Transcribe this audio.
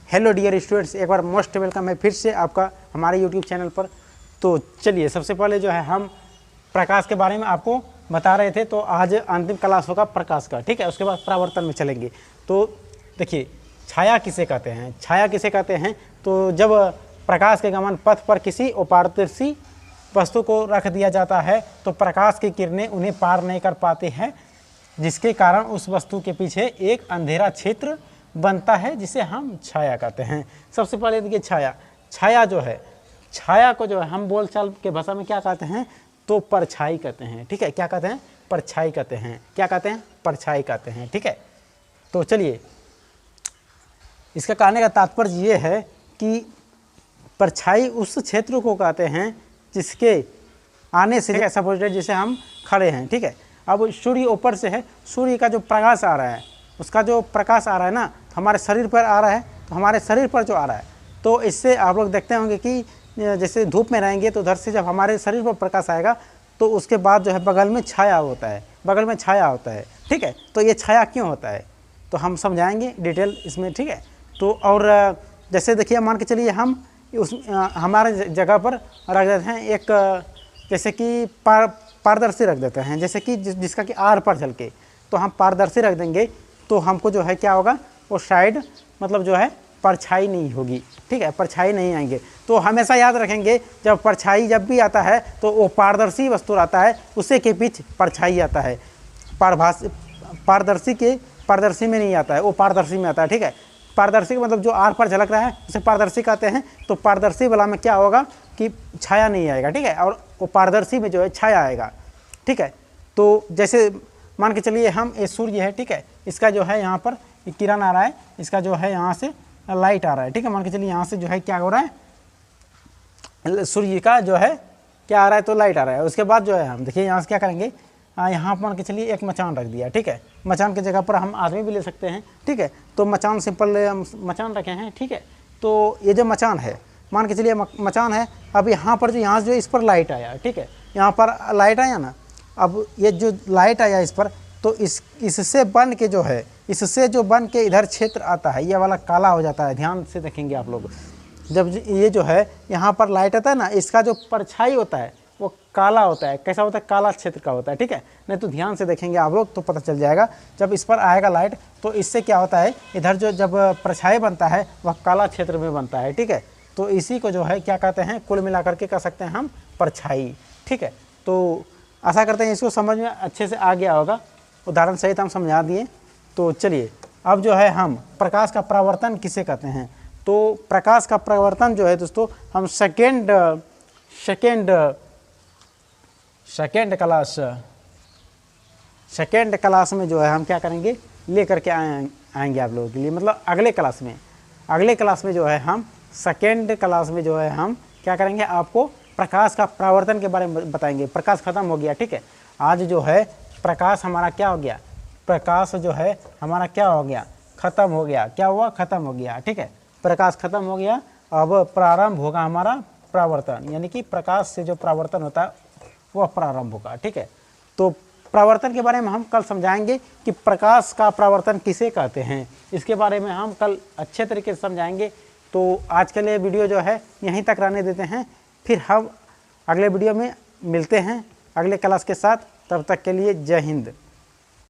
Hello dear students, एक बार most welcome है फिर से आपका हमारे यूट्यूब चैनल पर। तो चलिए सबसे पहले जो है हम प्रकाश के बारे में आपको बता रहे थे, तो आज अंतिम क्लास होगा प्रकाश का, ठीक है। उसके बाद परावर्तन में चलेंगे। तो देखिए छाया किसे कहते हैं, छाया किसे कहते हैं, तो जब प्रकाश के गमन पथ पर किसी अपारदर्शी वस्तु को रख दिया जाता है तो प्रकाश की किरणें उन्हें पार नहीं कर पाती हैं, जिसके कारण उस वस्तु के पीछे एक अंधेरा क्षेत्र बनता है जिसे हम छाया कहते हैं। सबसे पहले देखिए छाया जो है, छाया को जो है हम बोलचाल के भाषा में क्या कहते हैं, तो परछाई कहते हैं, ठीक है। क्या कहते हैं? परछाई कहते हैं। क्या कहते हैं? परछाई कहते हैं, ठीक है। तो चलिए इसका कहने का तात्पर्य ये है कि परछाई उस क्षेत्र को कहते हैं जिसके आने से ऐसा पोजिट जिसे हम खड़े हैं, ठीक है। अब सूर्य ऊपर से है, सूर्य का जो प्रकाश आ रहा है, उसका जो प्रकाश आ रहा है ना, हमारे शरीर पर आ रहा है, तो हमारे शरीर पर जो आ रहा है, तो इससे आप लोग देखते होंगे कि जैसे धूप में रहेंगे तो उधर से जब हमारे शरीर पर प्रकाश आएगा तो उसके बाद जो है बगल में छाया होता है, बगल में छाया होता है, ठीक है। तो ये छाया क्यों होता है तो हम समझाएंगे डिटेल इसमें, ठीक है। तो और जैसे देखिए मान के चलिए हम उस हमारे जगह पर रख देते हैं एक, जैसे कि पारदर्शी रख देते हैं, जैसे कि जिसका कि आर पर झलके, तो हम पारदर्शी रख देंगे तो हमको जो है क्या होगा, वो साइड मतलब जो है परछाई नहीं होगी, ठीक है, परछाई नहीं आएंगे। तो हमेशा याद रखेंगे जब परछाई जब भी आता है तो वो पारदर्शी वस्तु आता है, उसी के बीच परछाई आता है। पारदर्शी में नहीं आता है, वो पारदर्शी में आता है, ठीक है। पारदर्शी मतलब जो आर पर झलक रहा है उसे पारदर्शी कहते हैं। तो पारदर्शी वाला में क्या होगा कि छाया नहीं आएगा, ठीक है, और वो पारदर्शी में जो है छाया आएगा, ठीक है। तो जैसे मान के चलिए हम ये सूर्य है, ठीक है, इसका जो है यहाँ पर किरण आ रहा है, इसका जो है यहाँ से लाइट आ रहा है, ठीक है। मान के चलिए यहाँ से जो है क्या हो रहा है, सूर्य का जो है क्या आ रहा है, तो लाइट आ रहा है। उसके बाद जो है हम देखिए यहाँ से क्या करेंगे, यहाँ मान के चलिए एक मचान रख दिया, ठीक है। मचान की जगह पर हम आदमी भी ले सकते हैं, ठीक है। तो मचान सिंपल हम मचान रखे हैं, ठीक है। तो ये जो मचान है, मान के चलिए मचान है, अब यहाँ पर जो इस पर लाइट आया, ठीक है, यहाँ पर लाइट आया ना, अब ये जो लाइट आया इस पर, तो इससे बन के जो है, इससे जो बन के इधर क्षेत्र आता है, ये वाला काला हो जाता है। ध्यान से देखेंगे आप लोग, जब ये जो है यहाँ पर लाइट आता है ना, इसका जो परछाई होता है वो काला होता है। कैसा होता है? काला क्षेत्र का होता है, ठीक है। नहीं तो ध्यान से देखेंगे आप लोग तो पता चल जाएगा। जब इस पर आएगा लाइट तो इससे क्या होता है, इधर जो जब परछाई बनता है वह काला क्षेत्र में बनता है, ठीक है। तो इसी को जो है क्या कहते हैं, कुल मिलाकर के कह सकते हैं हम परछाई, ठीक है। तो आशा करते हैं इसको समझ में अच्छे से आ गया होगा, उदाहरण सहित हम समझा दिए। तो चलिए अब जो है हम प्रकाश का परावर्तन किसे कहते हैं, तो प्रकाश का परावर्तन जो है दोस्तों हम सेकेंड क्लास में जो है हम क्या करेंगे, लेकर के आएंगे आप लोगों के लिए, मतलब अगले क्लास में जो है हम सेकेंड क्लास में जो है हम क्या करेंगे, आपको प्रकाश का परावर्तन के बारे में बताएंगे। प्रकाश खत्म हो गया, ठीक है। आज जो है प्रकाश हमारा क्या हो गया, प्रकाश जो है हमारा क्या हो गया, खत्म हो गया। क्या हुआ? खत्म हो गया, ठीक है। प्रकाश खत्म हो गया, अब प्रारंभ होगा हमारा परावर्तन, यानी कि प्रकाश से जो परावर्तन होता है वह प्रारंभ होगा, ठीक है। तो परावर्तन के बारे में हम कल समझाएंगे कि प्रकाश का परावर्तन किसे कहते हैं, इसके बारे में हम कल अच्छे तरीके से समझाएंगे। तो आज के लिए वीडियो जो है यहीं तक रहने देते हैं, फिर हम अगले वीडियो में मिलते हैं अगले क्लास के साथ। तब तक के लिए जय हिंद।